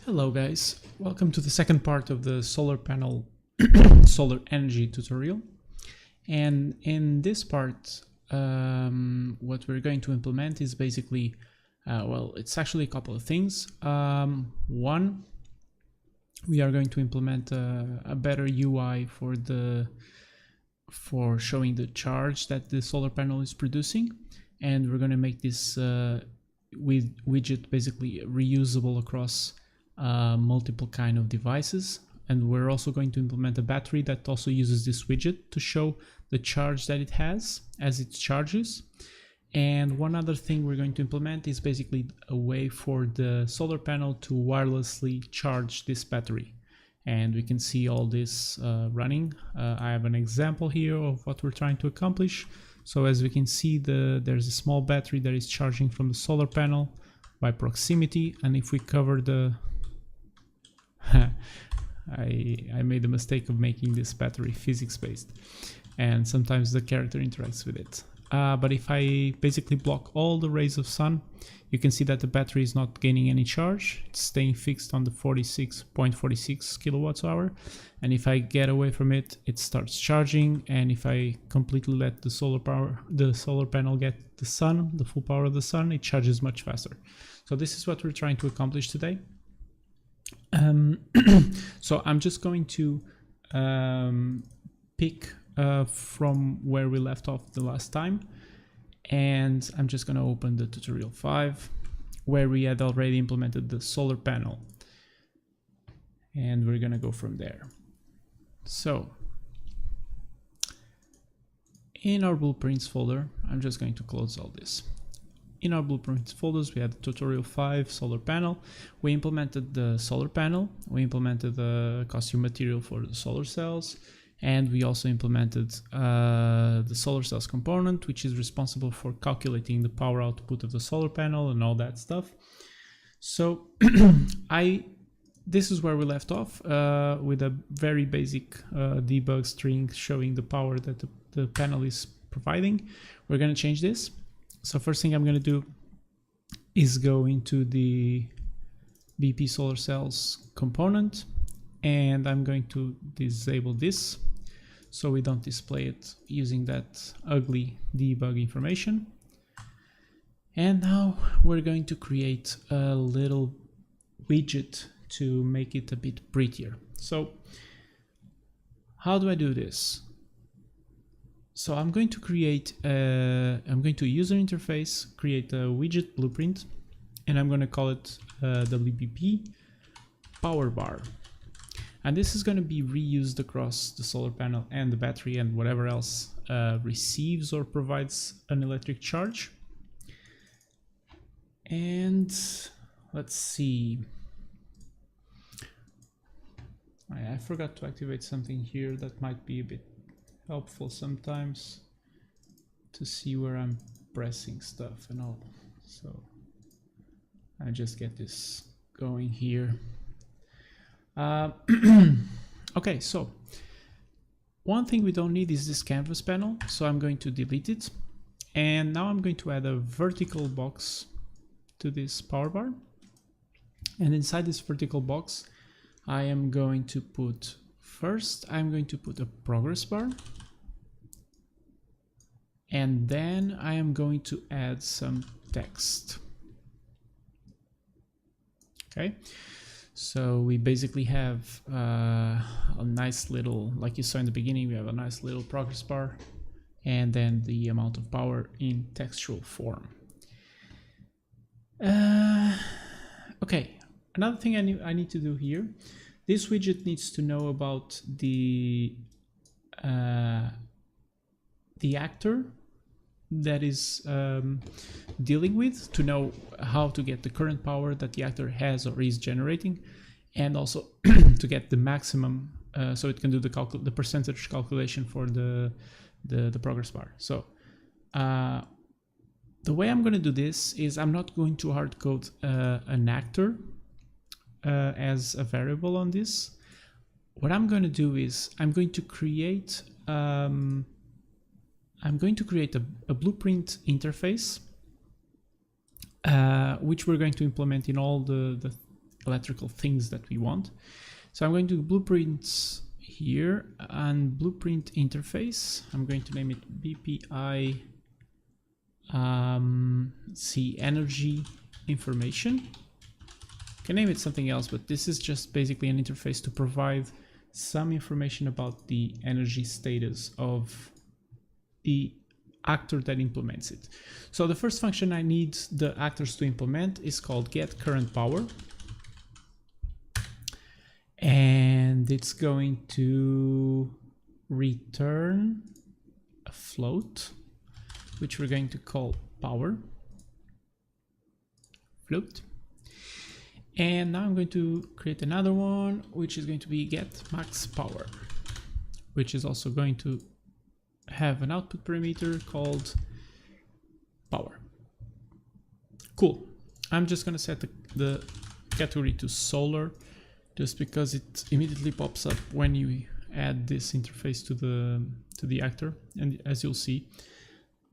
Hello guys, welcome to the second part of the solar panel solar energy tutorial. And in this part what we're going to implement is basically well, it's actually a couple of things. One, we are going to implement a better UI for showing the charge that the solar panel is producing, and we're going to make this widget basically reusable across multiple kind of devices. And we're also going to implement a battery that also uses this widget to show the charge that it has as it charges. And one other thing we're going to implement is basically a way for the solar panel to wirelessly charge this battery. And we can see all this running. I have an example here of what we're trying to accomplish. So as we can see, there's a small battery that is charging from the solar panel by proximity. And if we cover the I made the mistake of making this battery physics-based, and sometimes the character interacts with it. But if I basically block all the rays of sun, you can see that the battery is not gaining any charge. It's staying fixed on the 46.46 kilowatts hour. And if I get away from it, it starts charging. And if I completely let the solar panel get the sun, the full power of the sun, it charges much faster. So this is what we're trying to accomplish today. So I'm just going to pick from where we left off the last time, and I'm just going to open the tutorial 5 where we had already implemented the solar panel, and we're going to go from there. So in our blueprints folder, I'm just going to close all this. In our blueprints folders, we had the tutorial 5 solar panel. We implemented the solar panel. We implemented the costume material for the solar cells. And we also implemented the solar cells component, which is responsible for calculating the power output of the solar panel and all that stuff. So this is where we left off with a very basic debug string showing the power that the panel is providing. We're going to change this. So first thing I'm going to do is go into the BP solar cells component, and I'm going to disable this so we don't display it using that ugly debug information. And now we're going to create a little widget to make it a bit prettier. So how do I do this? So I'm going to create I'm going to user interface, create a widget blueprint, and I'm going to call it WBP PowerBar. And this is going to be reused across the solar panel and the battery and whatever else receives or provides an electric charge. And let's see. I forgot to activate something here that might be a bit helpful sometimes to see where I'm pressing stuff and all. So I just get this going here. Okay, so one thing we don't need is this canvas panel, so I'm going to delete it. And now I'm going to add a vertical box to this power bar. And inside this vertical box, I am going to put I'm going to put a progress bar. And then I am going to add some text. Okay, so we basically have a nice little, like you saw in the beginning, we have a nice little progress bar and then the amount of power in textual form. Okay, another thing I need to do here, this widget needs to know about the actor that is dealing with, to know how to get the current power that the actor has or is generating, and also to get the maximum so it can do the percentage calculation for the progress bar. So the way I'm going to do this is I'm not going to hard code an actor as a variable on this. What I'm going to do is I'm going to create a blueprint interface which we're going to implement in all the electrical things that we want. So I'm going to blueprints here and blueprint interface. I'm going to name it BPI energy information. You can name it something else, but this is just basically an interface to provide some information about the energy status of the actor that implements it. So the first function I need the actors to implement is called get current power, and it's going to return a float which we're going to call power float. And now I'm going to create another one which is going to be get max power, which is also going to have an output parameter called power. Cool. I'm just going to set the category to solar, just because it immediately pops up when you add this interface to the actor, and as you'll see.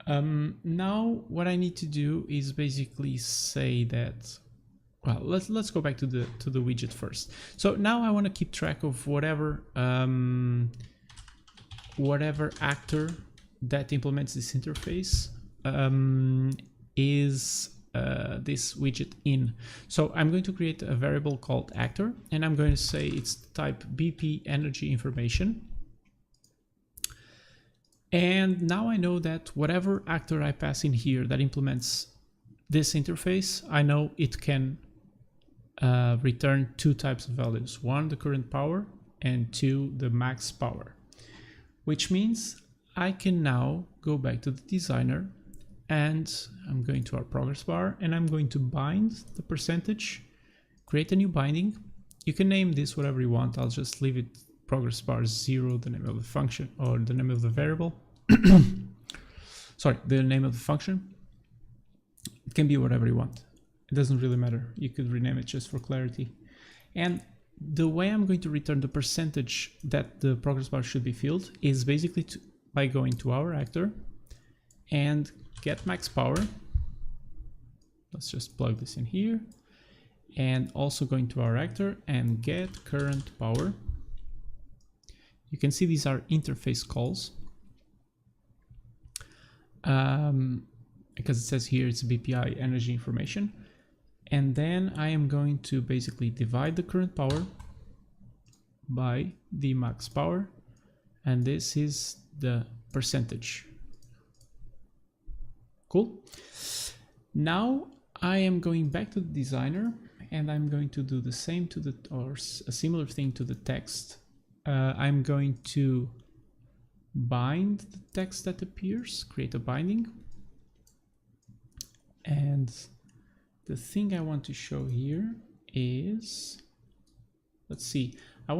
Now what I need to do is basically say that, well, let's go back to the widget first. So now I want to keep track of whatever actor that implements this interface is this widget in. So I'm going to create a variable called actor, and I'm going to say it's type BP energy information. And now I know that whatever actor I pass in here that implements this interface, I know it can return two types of values. One, the current power, and two, the max power. Which means I can now go back to the designer, and I'm going to our progress bar, and I'm going to bind the percentage, create a new binding. You can name this whatever you want. I'll just leave it progress bar 0, the name of the function, or the name of the variable. Sorry, the name of the function. It can be whatever you want. It doesn't really matter. You could rename it just for clarity. And the way I'm going to return the percentage that the progress bar should be filled is basically by going to our actor and get max power. Let's just plug this in here. And also going to our actor and get current power. You can see these are interface calls. Because it says here it's BPI energy information. And then I am going to basically divide the current power by the max power, and this is the percentage. Cool. Now I am going back to the designer, and I'm going to do the same to or a similar thing to the text. I'm going to bind the text that appears, create a binding, and the thing I want to show here is, let's see, I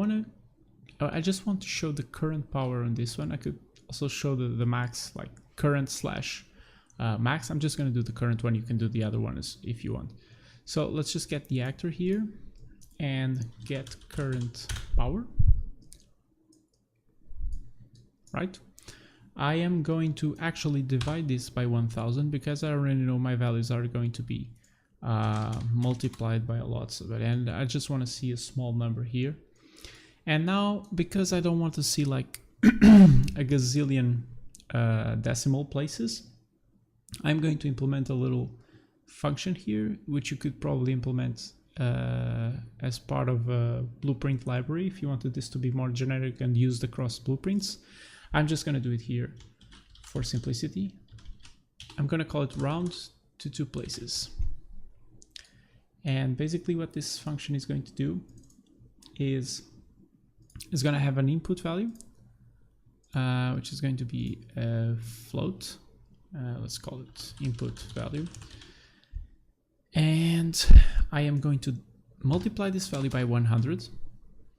just want to show the current power on this one. I could also show the max, like current slash max. I'm just going to do the current one. You can do the other one if you want. So let's just get the actor here and get current power. Right? I am going to actually divide this by 1000 because I already know my values are going to be multiplied by a lot, and I just want to see a small number here. And now, because I don't want to see like a gazillion decimal places, I'm going to implement a little function here, which you could probably implement as part of a blueprint library if you wanted this to be more generic and used across blueprints. I'm just going to do it here for simplicity. I'm going to call it round to 2 places. And basically what this function is going to do is going to have an input value, which is going to be a float. Let's call it input value. And I am going to multiply this value by 100.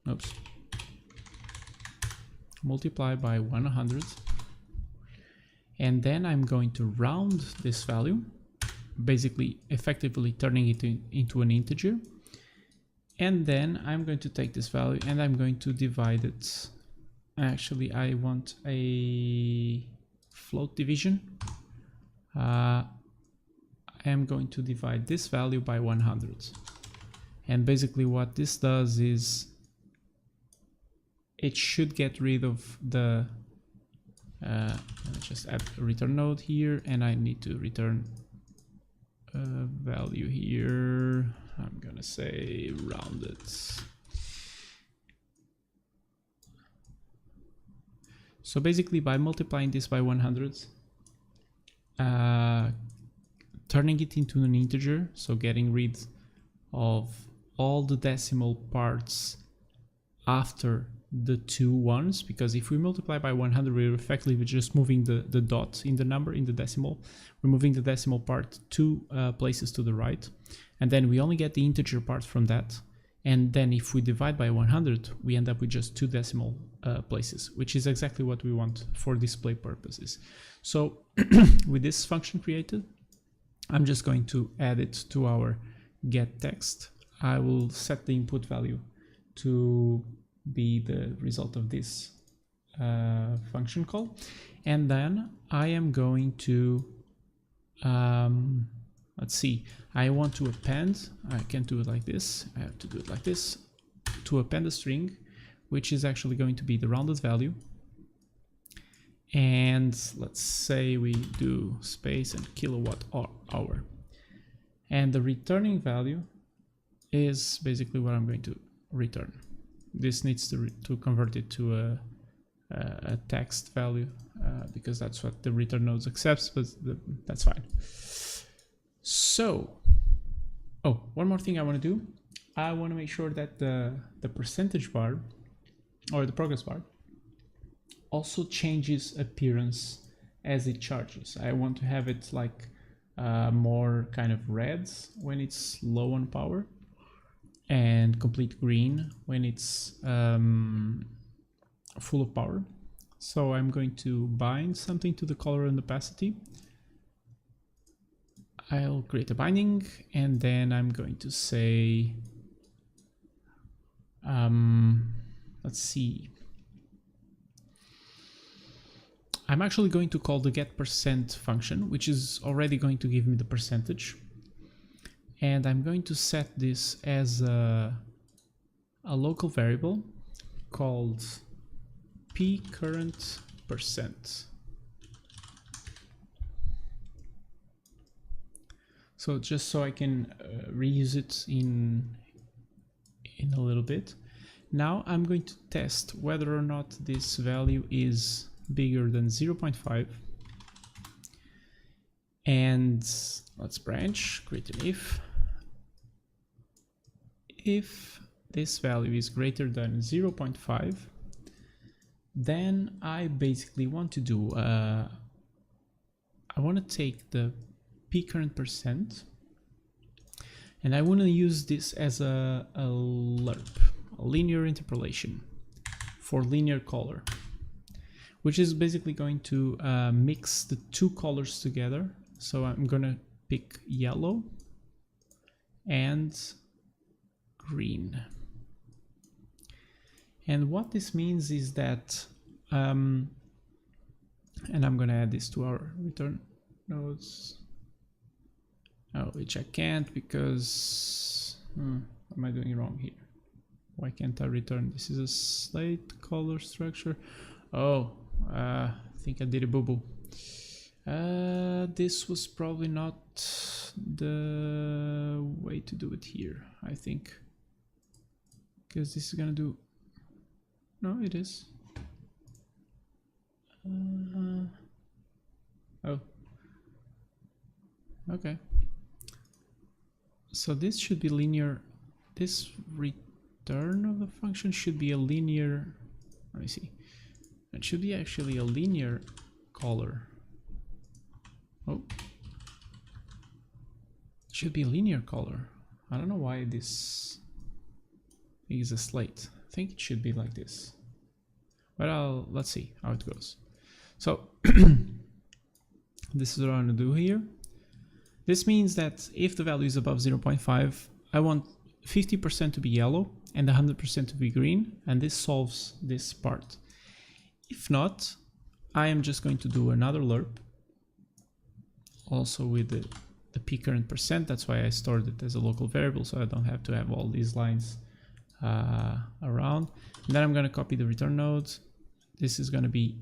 Oops. Multiply by 100. And then I'm going to round this value, basically effectively turning it into an integer. And then I'm going to take this value and I'm going to divide it. Actually, I want a float division. I am going to divide this value by 100. And basically what this does is it should get rid of the let's just add a return node here, and I need to return a value here. I'm gonna say rounded. So basically by multiplying this by 100, turning it into an integer, so getting rid of all the decimal parts after the 2 ones, because if we multiply by 100, we're effectively just moving the dot in the number, in the decimal. We're moving the decimal part 2 places to the right, and then we only get the integer part from that. And then if we divide by 100, we end up with just 2 decimal places, which is exactly what we want for display purposes. So with this function created, I'm just going to add it to our get text. I will set the input value to be the result of this function call. And then I am going to, let's see, I want to append, I can't do it like this, I have to do it like this, to append a string, which is actually going to be the rounded value. And let's say we do space and kilowatt hour. And the returning value is basically what I'm going to return. This needs to convert it to a text value because that's what the return node accepts, but that's fine. So, oh, one more thing I want to do. I want to make sure that the percentage bar or the progress bar also changes appearance as it charges. I want to have it like more kind of red when it's low on power and complete green when it's full of power. So I'm going to bind something to the color and opacity. I'll create a binding, and then I'm going to say, let's see. I'm actually going to call the get% function, which is already going to give me the percentage. And I'm going to set this as a local variable called pCurrent%. So just so I can reuse it in a little bit. Now I'm going to test whether or not this value is bigger than 0.5. And let's branch, create an if. If this value is greater than 0.5, then I basically want to do, I want to take the pCurrent% and I want to use this as a lerp, a linear interpolation for linear color, which is basically going to mix the 2 colors together. So I'm gonna pick yellow and green. And what this means is that, and I'm gonna add this to our return nodes, which I can't because, what am I doing wrong here? Why can't I return? This is a slate color structure. Oh, I think I did a boo-boo. This was probably not the way to do it here, I think. Because this is gonna do... No, it is. Oh. Okay. So this should be linear. This return of the function should be a linear... Let me see. It should be actually a linear color. Oh. It should be a linear color. I don't know why this is a slate. I think it should be like this. But let's see how it goes. So this is what I'm gonna do here. This means that if the value is above 0.5, I want 50% to be yellow and 100% to be green, and this solves this part. If not, I am just going to do another lerp, also with the the p current percent. That's why I stored it as a local variable, so I don't have to have all these lines around. And then I'm going to copy the return node. This is going to be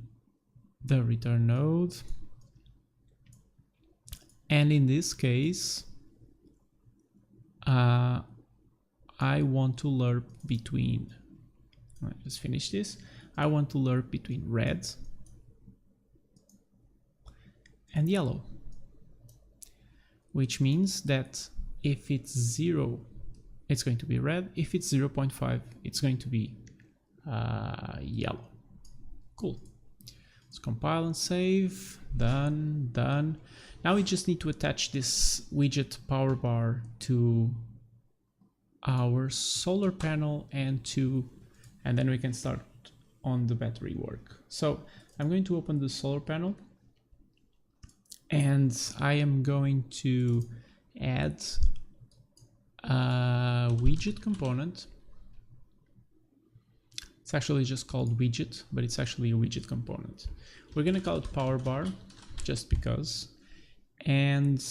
the return node. And in this case, I want to lerp between, let's just finish this. I want to lerp between red and yellow, which means that if it's 0, it's going to be red. If it's 0.5, it's going to be yellow. Cool. Let's compile and save. Done, done. Now we just need to attach this widget PowerBar to our solar panel and then we can start on the battery work. So I'm going to open the solar panel and I am going to add a widget component. It's actually just called widget, but it's actually a widget component. We're going to call it PowerBar just because. And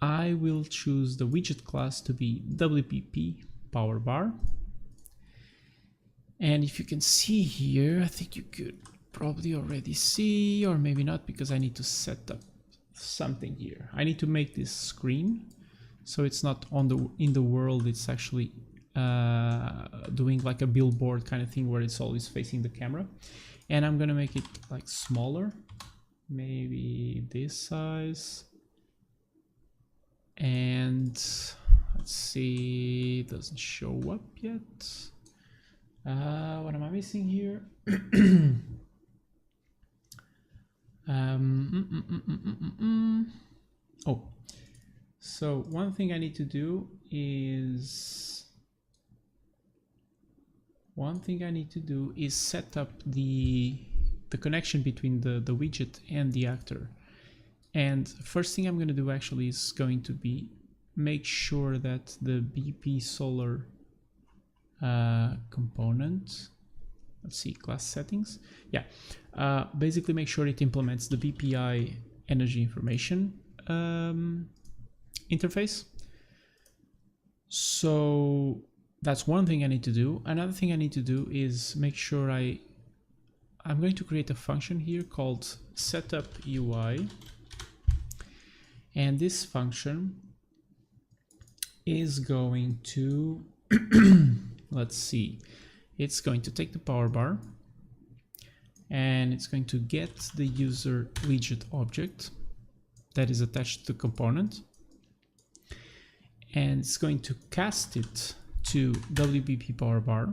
I will choose the widget class to be WPP PowerBar. And if you can see here, I think you could probably already see, or maybe not, because I need to set up something here. I need to make this screen so it's not in the world, it's actually doing like a billboard kind of thing where it's always facing the camera. And I'm gonna make it like smaller, maybe this size. And let's see, it doesn't show up yet. What am I missing here? Oh, so one thing I need to do is set up the connection between the widget and the actor. And first thing I'm going to do actually is going to be make sure that the BP solar component, let's see, class settings. Yeah, basically make sure it implements the BPI energy information interface. So that's one thing I need to do. Another thing I need to do is make sure I'm going to create a function here called setup UI. And this function is going to, let's see, it's going to take the PowerBar and it's going to get the user widget object that is attached to the component. And it's going to cast it to WBP PowerBar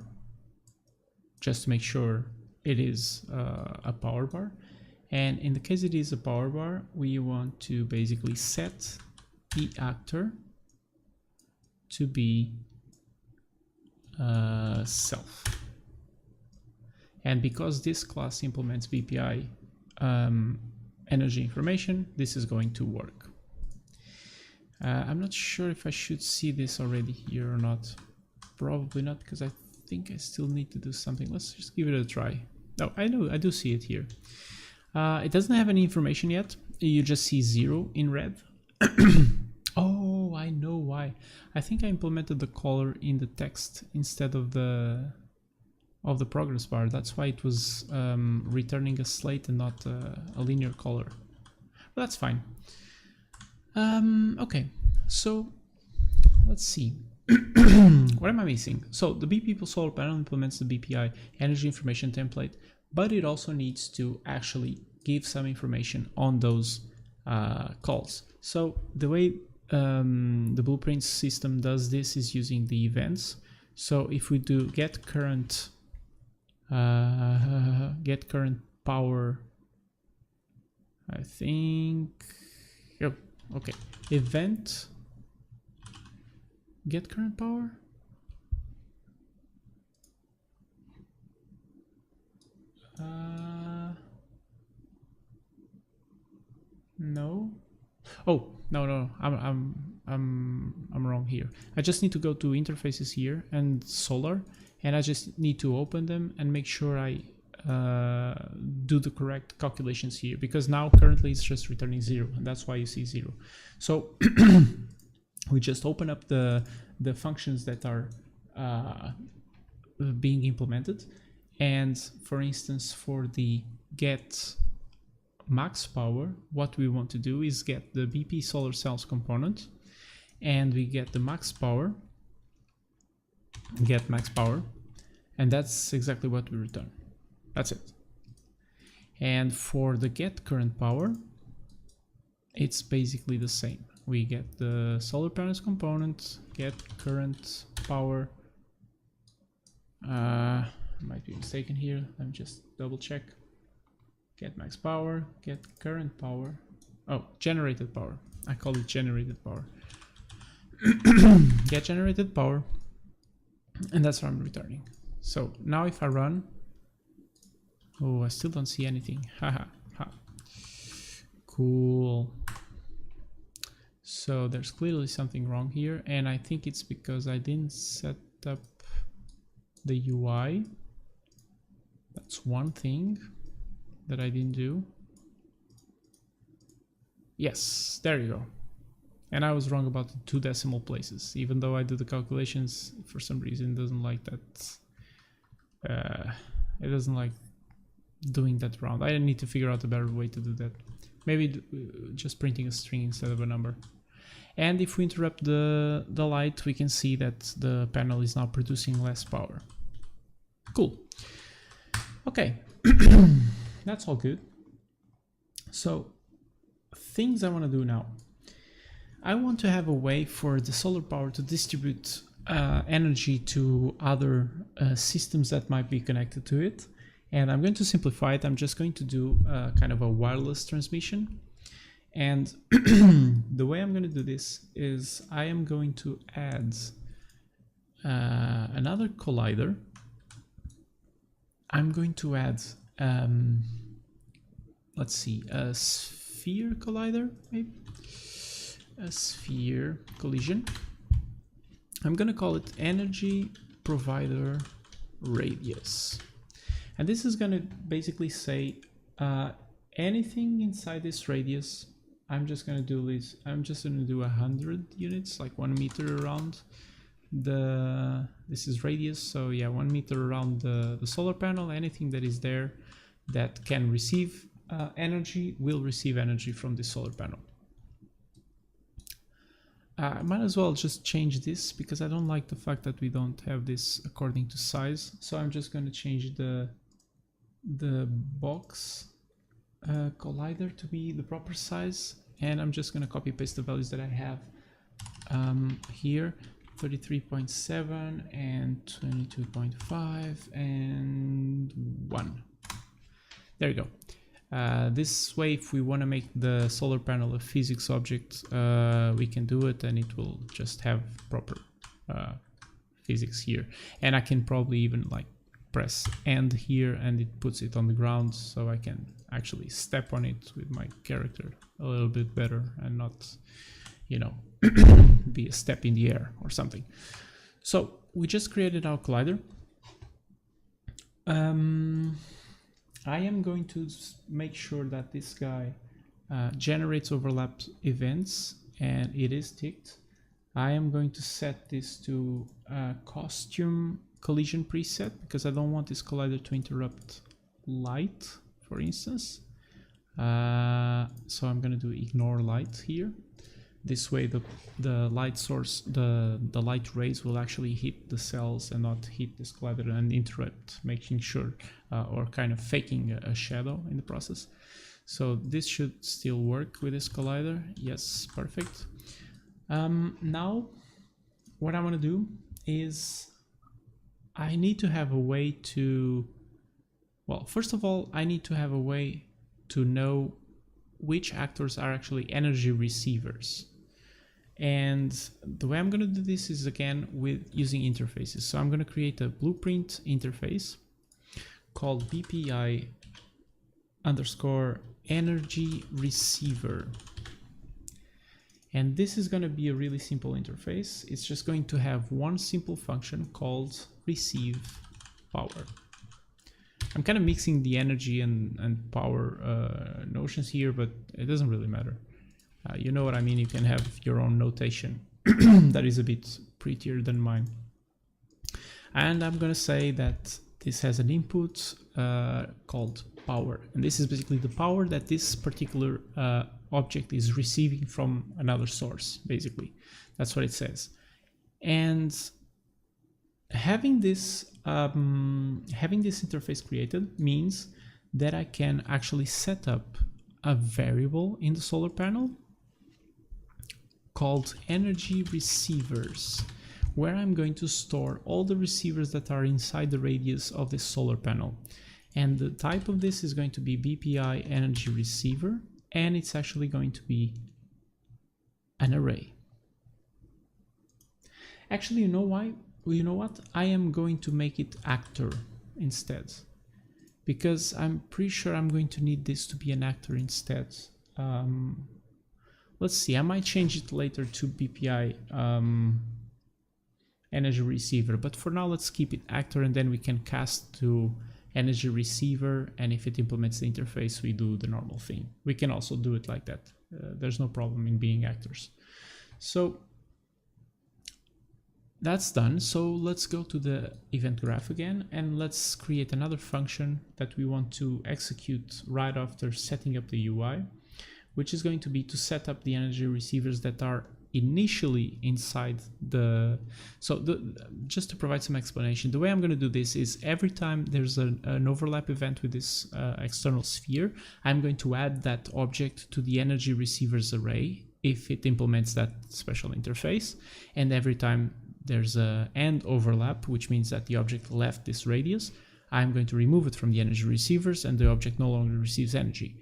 just to make sure it is a PowerBar. And in the case it is a PowerBar, we want to basically set the actor to be self. And because this class implements BPI energy information, this is going to work. I'm not sure if I should see this already here or not. Probably not, because I think I still need to do something. Let's just give it a try. No, I do see it here. It doesn't have any information yet. You just see 0 in red. Oh, I know why. I think I implemented the color in the text instead of the progress bar. That's why it was returning a slate and not a linear color. But that's fine. Okay, so let's see. What am I missing? So the BP solar panel implements the BPI energy information template, but it also needs to actually give some information on those calls. So the way the Blueprint system does this is using the events. So if we do get current power, I think, oh, okay, event get current power. No. Oh, no. I'm wrong here. I just need to go to interfaces here and solar, and I just need to open them and make sure I do the correct calculations here, because now currently it's just returning 0, and that's why you see 0. So we just open up the functions that are being implemented, and for instance, for the get max power, what we want to do is get the BP solar cells component, and we get the max power, get max power, and that's exactly what we return. That's it. And for the get current power, it's basically the same. We get the solar panels component, get current power. Might be mistaken here. Let me just double check. Get max power, get current power. Oh, generated power. I call it generated power. Get generated power, and that's what I'm returning. So now if I run, oh, I still don't see anything. Haha, ha. Cool. So there's clearly something wrong here, and I think it's because I didn't set up the UI. That's one thing that I didn't do. Yes, there you go. And I was wrong about the 2 decimal places, even though I do the calculations. For some reason, it doesn't like that. It doesn't like doing that round. I need to figure out a better way to do that. Maybe just printing a string instead of a number. And if we interrupt the light, we can see that the panel is now producing less power. Cool. Okay, that's all good. So things I want to do now. I want to have a way for the solar power to distribute energy to other systems that might be connected to it. And I'm going to simplify it. I'm just going to do kind of a wireless transmission. And the way I'm going to do this is I am going to add another collider. I'm going to add, let's see, a sphere collider, maybe? A sphere collision. I'm going to call it energy provider radius. And this is going to basically say anything inside this radius. I'm just going to do this. I'm just going to do 100 units, like 1 meter around this is radius. So yeah, 1 meter around the solar panel. Anything that is there that can receive energy will receive energy from the solar panel. I might as well just change this because I don't like the fact that we don't have this according to size. So I'm just going to change the box collider to be the proper size, and I'm just going to copy paste the values that I have here, 33.7 and 22.5 and 1. There you go. This way, if we want to make the solar panel a physics object, we can do it, and it will just have proper physics here. And I can probably even like press end here, and it puts it on the ground, so I can actually step on it with my character a little bit better and not, you know, be a step in the air or something. So we just created our collider. I am going to make sure that this guy generates overlapped events, and it is ticked. I am going to set this to costume collision preset because I don't want this collider to interrupt light, for instance. So I'm going to do ignore light here. This way the light source, the light rays will actually hit the cells and not hit this collider and interrupt, making sure or kind of faking a shadow in the process. So this should still work with this collider. Yes, perfect. Now what I want to do is I need to have a way to, well, first of all, I need to have a way to know which actors are actually energy receivers. And the way I'm going to do this is again with using interfaces. So I'm going to create a blueprint interface called BPI underscore energy receiver. And this is going to be a really simple interface. It's just going to have one simple function called receive power. I'm kind of mixing the energy and power notions here, but it doesn't really matter. You know what I mean? You can have your own notation that is a bit prettier than mine. And I'm going to say that this has an input called power. And this is basically the power that this particular object is receiving from another source, basically. That's what it says. And having this interface created means that I can actually set up a variable in the solar panel called energy receivers, where I'm going to store all the receivers that are inside the radius of this solar panel. And the type of this is going to be BPI energy receiver, and it's actually going to be an array. Actually, you know why? Well, you know what? I am going to make it actor instead, because I'm pretty sure I'm going to need this to be an actor instead. Let's see, I might change it later to BPI energy receiver, but for now let's keep it actor, and then we can cast to energy receiver, and if it implements the interface we do the normal thing. We can also do it like that. There's no problem in being actors. So that's done. So let's go to the event graph again, and let's create another function that we want to execute right after setting up the UI, which is going to be to set up the energy receivers that are initially inside the... just to provide some explanation, the way I'm going to do this is every time there's an overlap event with this external sphere, I'm going to add that object to the energy receivers array if it implements that special interface, and every time there's a end overlap, which means that the object left this radius, I'm going to remove it from the energy receivers and the object no longer receives energy.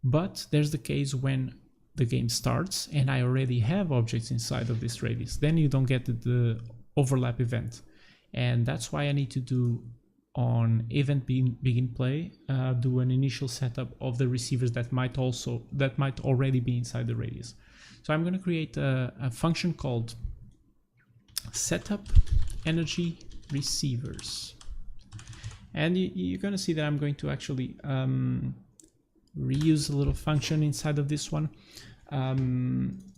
But there's the case when the game starts and I already have objects inside of this radius. Then you don't get the overlap event. And that's why I need to do on event begin play, do an initial setup of the receivers that might already be inside the radius. So I'm going to create a function called setup energy receivers. And you're going to see that I'm going to actually reuse a little function inside of this one,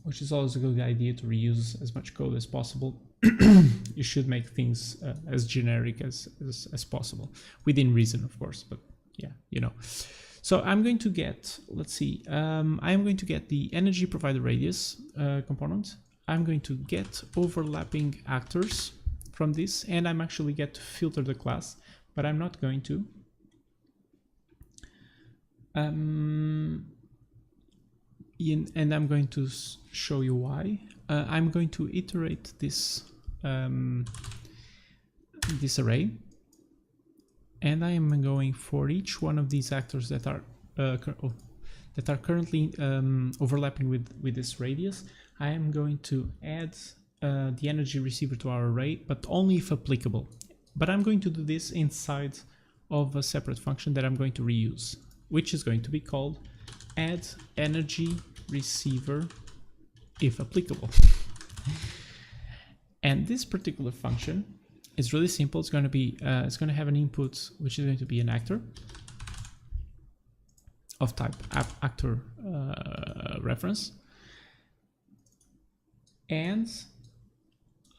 which is always a good idea to reuse as much code as possible. You should make things as generic as possible, within reason, of course, but yeah, you know. So I'm going to get, let's see, I'm going to get the energy provider radius component. I'm going to get overlapping actors from this, and I'm actually get to filter the class, but I'm not going to. And I'm going to show you why. I'm going to iterate this this array, and I am going for each one of these actors that are currently overlapping with this radius. I am going to add the energy receiver to our array, but only if applicable. But I'm going to do this inside of a separate function that I'm going to reuse, which is going to be called add energy receiver if applicable. And this particular function is really simple. It's going to be it's going to have an input which is going to be an actor of type actor reference, and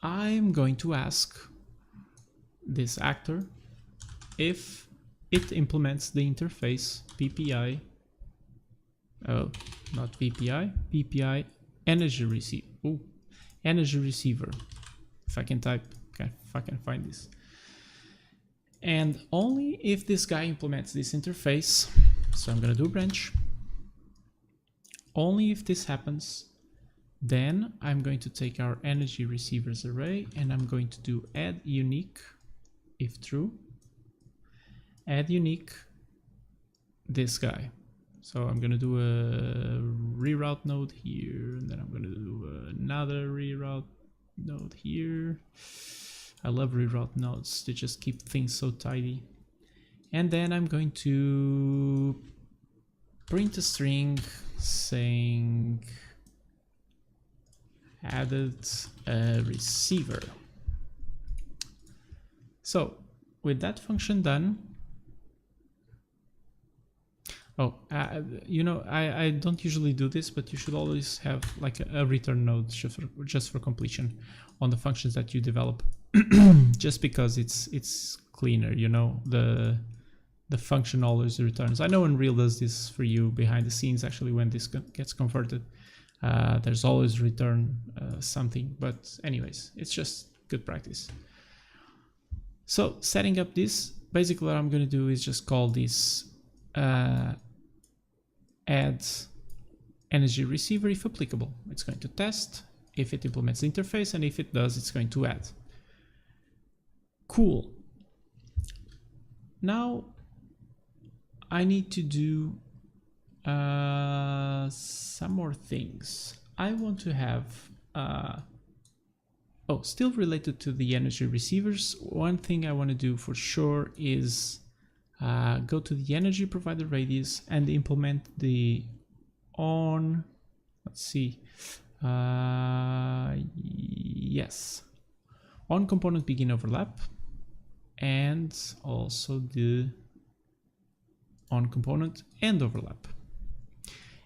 I'm going to ask this actor if it implements the interface PPI, not VPI, PPI energy receiver. Energy receiver. If I can type, if I can find this. And only if this guy implements this interface, so I'm gonna do a branch. Only if this happens, then I'm going to take our energy receivers array and I'm going to do add unique if true. Add unique this guy. So I'm gonna do a reroute node here, and then I'm gonna do another reroute node here. I love reroute nodes, they just keep things so tidy. And then I'm going to print a string saying added a receiver. So with that function done, Oh, you know, I don't usually do this, but you should always have like a return node just for completion on the functions that you develop, just because it's cleaner, you know, the function always returns. I know Unreal does this for you behind the scenes, actually, when this gets converted. There's always return something, but anyways, it's just good practice. So setting up this, basically what I'm going to do is just call this add energy receiver if applicable. It's going to test if it implements the interface, and if it does, it's going to add. Cool. Now I need to do some more things. I want to have still related to the energy receivers, one thing I want to do for sure is go to the energy provider radius and implement the on, let's see, yes, on component begin overlap, and also the on component end overlap.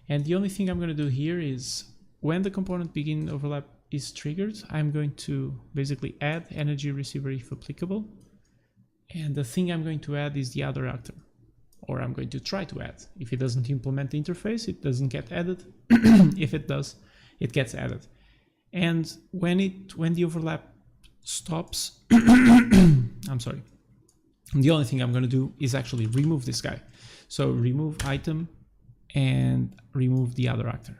And the only thing I'm going to do here is when the component begin overlap is triggered, I'm going to basically add energy receiver if applicable. And the thing I'm going to add is the other actor, or I'm going to try to add. If it doesn't implement the interface, it doesn't get added. If it does, it gets added. And when the overlap stops, I'm sorry, the only thing I'm going to do is actually remove this guy. So remove item and remove the other actor.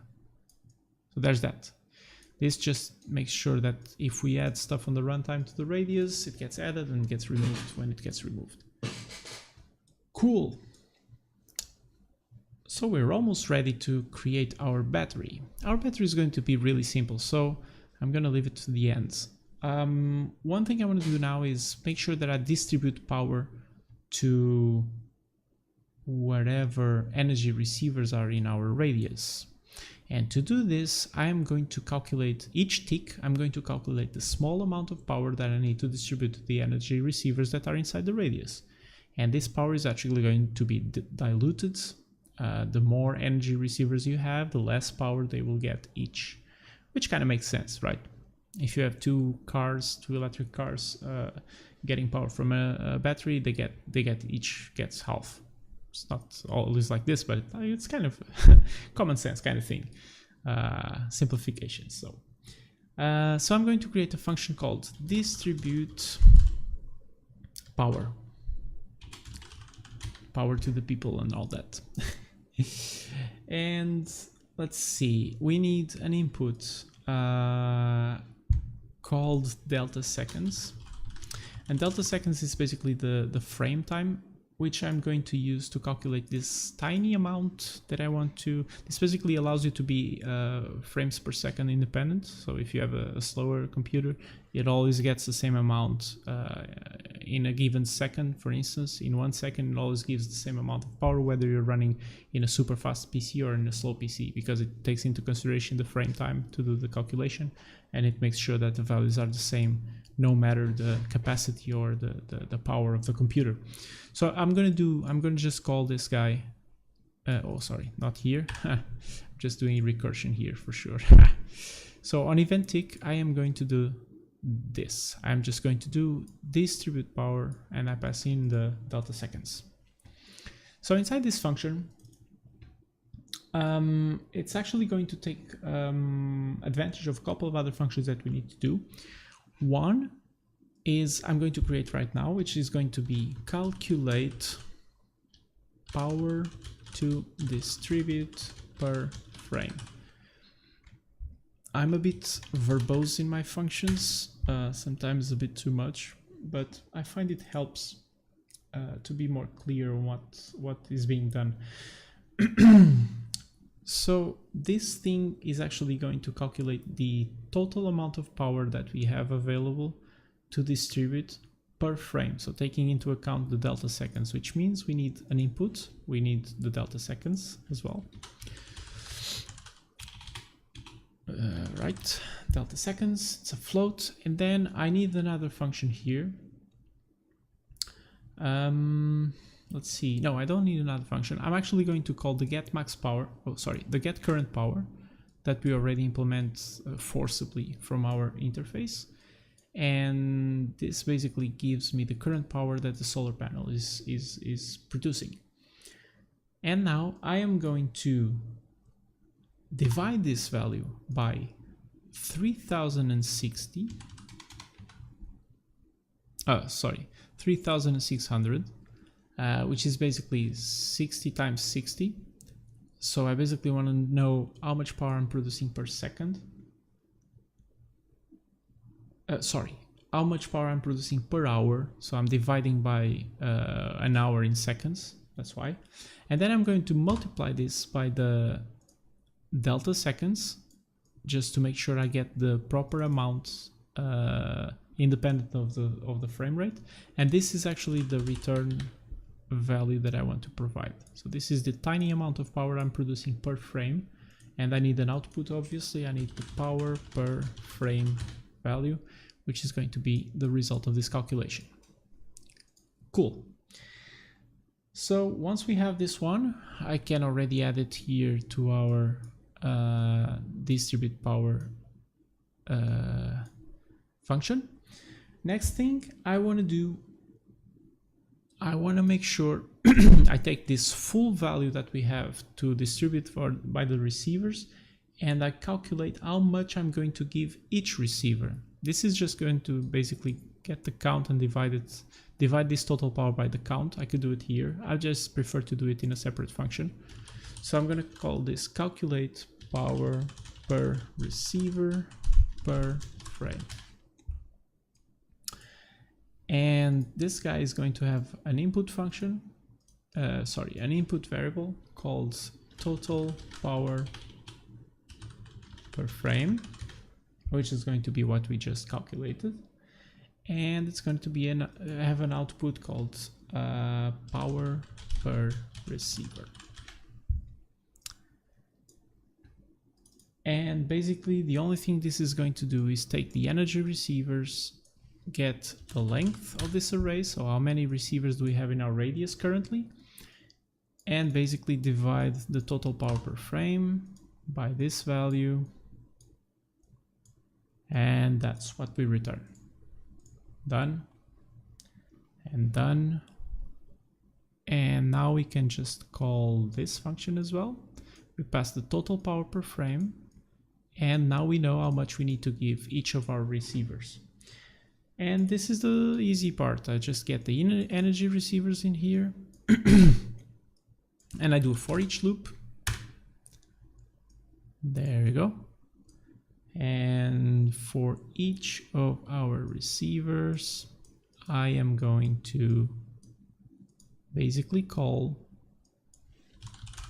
So there's that. This just makes sure that if we add stuff on the runtime to the radius, it gets added and gets removed when it gets removed. Cool. So we're almost ready to create our battery. Our battery is going to be really simple, so I'm going to leave it to the end. One thing I want to do now is make sure that I distribute power to wherever energy receivers are in our radius. And to do this, I'm going to calculate each tick. I'm going to calculate the small amount of power that I need to distribute to the energy receivers that are inside the radius. And this power is actually going to be diluted. The more energy receivers you have, the less power they will get each, which kind of makes sense, right? If you have two electric cars getting power from a battery, each gets half. It's not always like this, but it's kind of common sense kind of thing, simplification. So I'm going to create a function called distribute power to the people and all that. And let's see, we need an input called delta seconds, and delta seconds is basically the frame time, which I'm going to use to calculate this tiny amount that I want to. This basically allows you to be frames per second independent. So if you have a slower computer, it always gets the same amount in a given second. For instance, in 1 second, it always gives the same amount of power, whether you're running in a super fast PC or in a slow PC, because it takes into consideration the frame time to do the calculation, and it makes sure that the values are the same no matter the capacity or the power of the computer. So I'm gonna just call this guy, oh sorry, not here, just doing recursion here for sure. So on event tick, I am going to do this. I'm just going to do distribute power, and I pass in the delta seconds. So inside this function, it's actually going to take advantage of a couple of other functions that we need to do. One is I'm going to create right now, which is going to be calculate power to distribute per frame. I'm a bit verbose in my functions, sometimes a bit too much, but I find it helps to be more clear on what is being done. So this thing is actually going to calculate the total amount of power that we have available to distribute per frame. So taking into account the delta seconds, which means we need an input. We need the delta seconds as well. Right, delta seconds, it's a float. And then I need another function here. let's see. No, I don't need another function. I'm actually going to call the get max power. Oh, sorry, the get current power that we already implement forcibly from our interface. And this basically gives me the current power that the solar panel is producing. And now I am going to divide this value by 3060. 3600, which is basically 60 times 60. So I basically want to know how much power I'm producing per second. How much power I'm producing per hour. So I'm dividing by an hour in seconds. That's why. And then I'm going to multiply this by the delta seconds, just to make sure I get the proper amount independent of the frame rate. And this is actually the return value that I want to provide. So this is the tiny amount of power I'm producing per frame, and I need an output. Obviously I need the power per frame value, which is going to be the result of this calculation. Cool. So once we have this one, I can already add it here to our distribute power function. Next thing I want to do, I want to make sure I take this full value that we have to distribute by the receivers, and I calculate how much I'm going to give each receiver. This is just going to basically get the count and divide this total power by the count. I could do it here. I just prefer to do it in a separate function. So I'm going to call this calculate power per receiver per frame. And this guy is going to have an input function, an input variable called total power per frame, which is going to be what we just calculated. And it's going to be have an output called power per receiver. And basically the only thing this is going to do is take the energy receivers, get the length of this array, so how many receivers do we have in our radius currently, and basically divide the total power per frame by this value, and that's what we return. Done and done. And now we can just call this function as well. We pass the total power per frame, and now we know how much we need to give each of our receivers. And this is the easy part. I just get the energy receivers in here and I do a for each loop. There we go. And for each of our receivers, I am going to basically call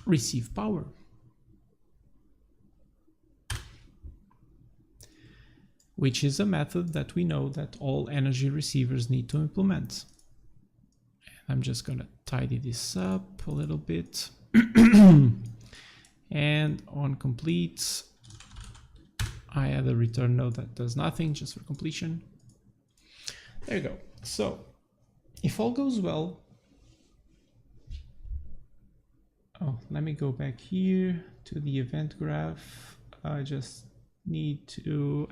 receive power. Which is a method that we know that all energy receivers need to implement. I'm just going to tidy this up a little bit. And on complete, I add a return node that does nothing, just for completion. There you go. So if all goes well, let me go back here to the event graph. I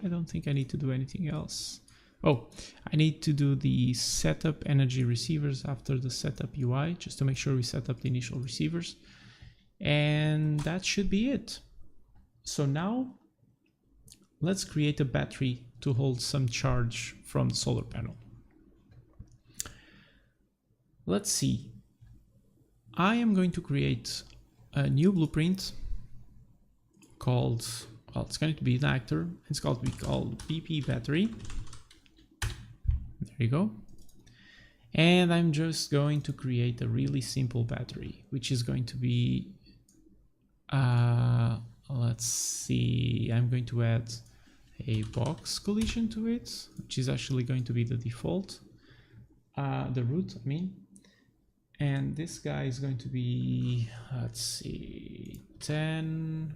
don't think I need to do anything else. Oh, I need to do the setup energy receivers after the setup UI, just to make sure we set up the initial receivers. And that should be it. So now let's create a battery to hold some charge from the solar panel. Let's see. I am going to create a new blueprint called, well, it's going to be an actor. It's going to be called BP battery. There you go. And I'm just going to create a really simple battery, which is going to be, let's see, I'm going to add a box collision to it, which is actually going to be the default, the root, I mean. And this guy is going to be, let's see, 10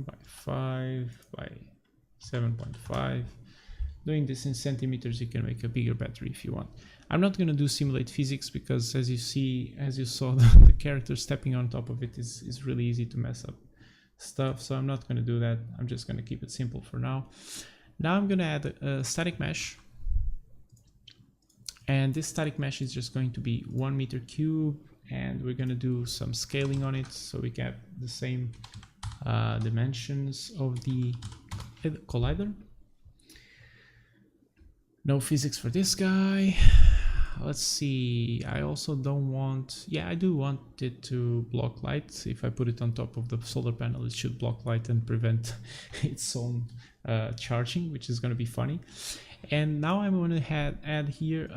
by 5 by 7.5 Doing this in centimeters, you can make a bigger battery if you want. I'm not going to do simulate physics because as you saw, the character stepping on top of it is really easy to mess up stuff. So I'm not going to do that. I'm just going to keep it simple for now. Now I'm going to add a static mesh. And this static mesh is just going to be 1 meter cube. And we're going to do some scaling on it so we get the same dimensions of the collider. No physics for this guy. Let's see. I also don't want... Yeah, I do want it to block light. If I put it on top of the solar panel, it should block light and prevent its own charging, which is going to be funny. And now I'm going to add here...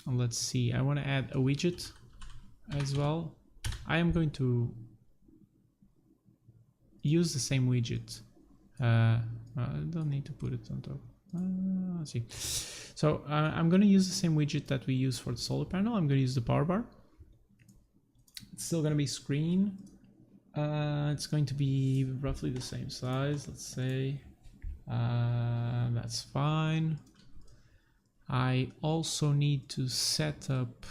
let's see. I want to add a widget as well. I am going to use the same widget. I don't need to put it on top. Let's see. So I'm going to use the same widget that we use for the solar panel. I'm going to use the PowerBar. It's still going to be screen. It's going to be roughly the same size, let's say. That's fine. I also need to set up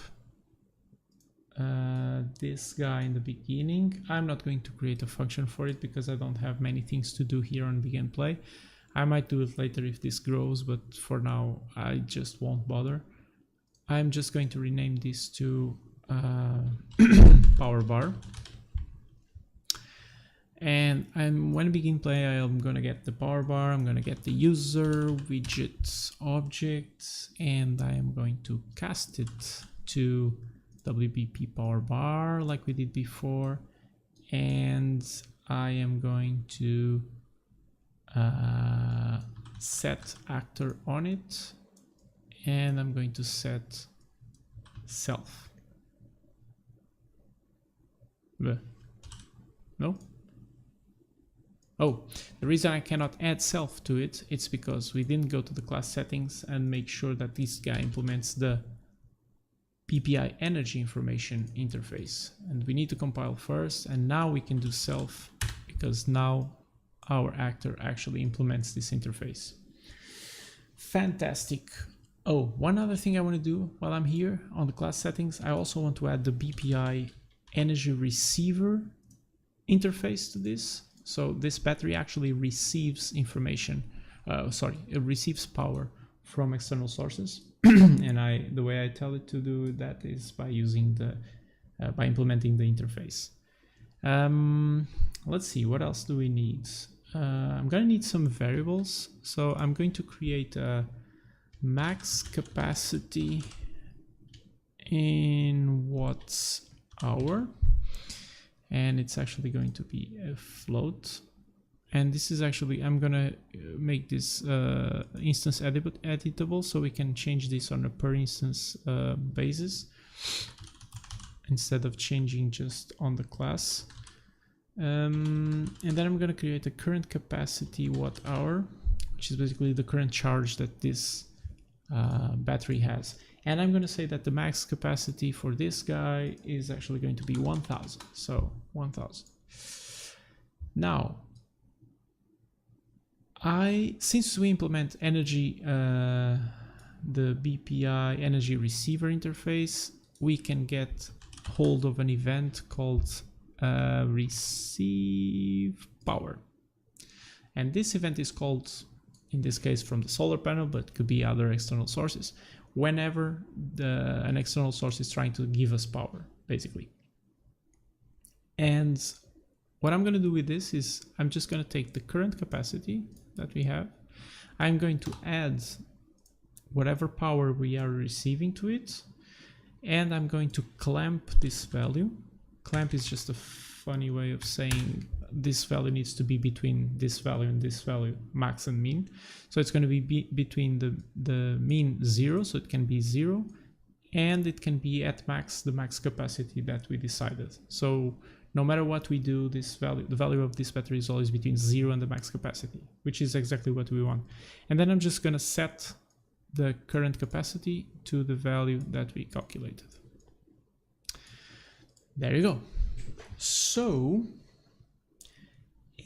this guy in the beginning. I'm not going to create a function for it because I don't have many things to do here on begin play. I might do it later if this grows, but for now I just won't bother. I'm just going to rename this to PowerBar. And when I begin play, I'm gonna get the PowerBar, I'm gonna get the user widget object, and I am going to cast it to WBP PowerBar like we did before. And I am going to set actor on it, and I'm going to set self. No? Oh, the reason I cannot add self to it, it's because we didn't go to the class settings and make sure that this guy implements the PPI energy information interface. And we need to compile first, and now we can do self because now our actor actually implements this interface. Fantastic. Oh, one other thing I want to do while I'm here on the class settings, I also want to add the BPI energy receiver interface to this. So this battery actually receives information, it receives power from external sources. And the way I tell it to do that is by using by implementing the interface. Let's see, what else do we need? I'm gonna need some variables. So I'm going to create a max capacity in watts hour. And it's actually going to be a float. And this is actually, I'm gonna make this instance editable so we can change this on a per instance basis instead of changing just on the class. And then I'm gonna create a current capacity watt hour, which is basically the current charge that this battery has. And I'm going to say that the max capacity for this guy is actually going to be 1000. So 1000. Now, since we implement energy, the BPI energy receiver interface, we can get hold of an event called receive power. And this event is called, in this case, from the solar panel, but could be other external sources, whenever an external source is trying to give us power, basically. And what I'm going to do with this is I'm just going to take the current capacity that we have. I'm going to add whatever power we are receiving to it, and I'm going to clamp this value. Clamp is just a funny way of saying this value needs to be between this value and this value, max and min. So it's going to be between the mean 0, so it can be 0, and it can be at max, the max capacity that we decided. So no matter what we do, this value, the value of this battery is always between 0 and the max capacity, which is exactly what we want. And then I'm just going to set the current capacity to the value that we calculated. There you go. So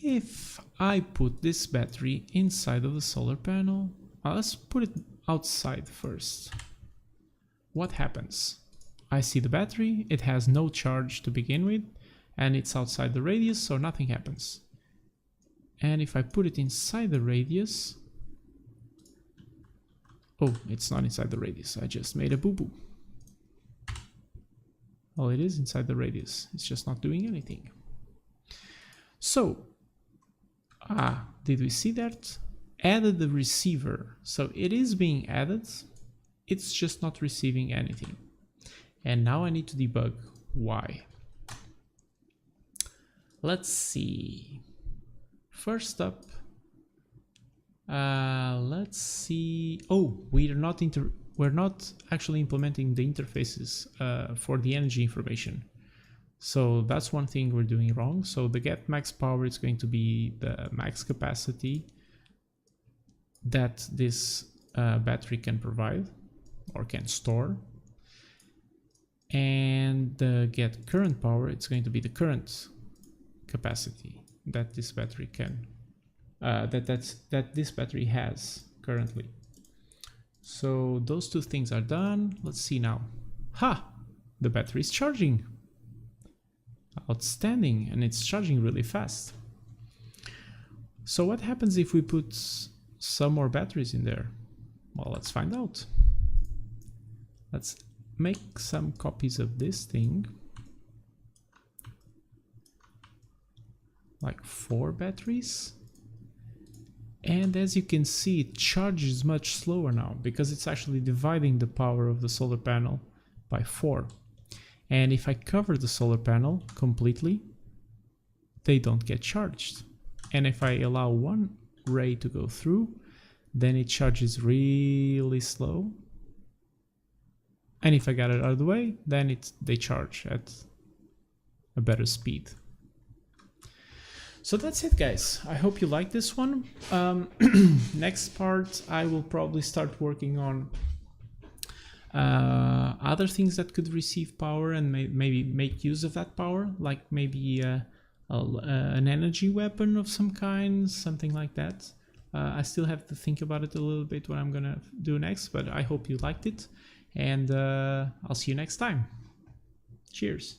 if I put this battery inside of the solar panel, let's put it outside first. What happens? I see the battery, it has no charge to begin with, and it's outside the radius, so nothing happens. And if I put it inside the radius, oh, it's not inside the radius, I just made a boo-boo. Well, it is inside the radius, it's just not doing anything. So, did we see that? Added the receiver, so it is being added, it's just not receiving anything. And now I need to debug why. Let's see. First up, let's see. Oh, we're not actually implementing the interfaces for the energy information. So that's one thing we're doing wrong. So the get max power is going to be the max capacity that this battery can provide or can store. And the get current power, it's going to be the current capacity that this battery can, that this battery has currently. So those two things are done. Let's see now. The battery is charging. Outstanding, and it's charging really fast. So what happens if we put some more batteries in there? Well, let's find out. Let's make some copies of this thing, like 4 batteries, and as you can see, it charges much slower now because it's actually dividing the power of the solar panel by 4. And if I cover the solar panel completely, they don't get charged. And if I allow one ray to go through, then it charges really slow. And if I get it out of the way, then they charge at a better speed. So that's it, guys. I hope you like this one. Next part, I will probably start working on other things that could receive power and maybe make use of that power, like maybe an energy weapon of some kind, something like that. I still have to think about it a little bit what I'm gonna do next, but I hope you liked it. And I'll see you next time. Cheers.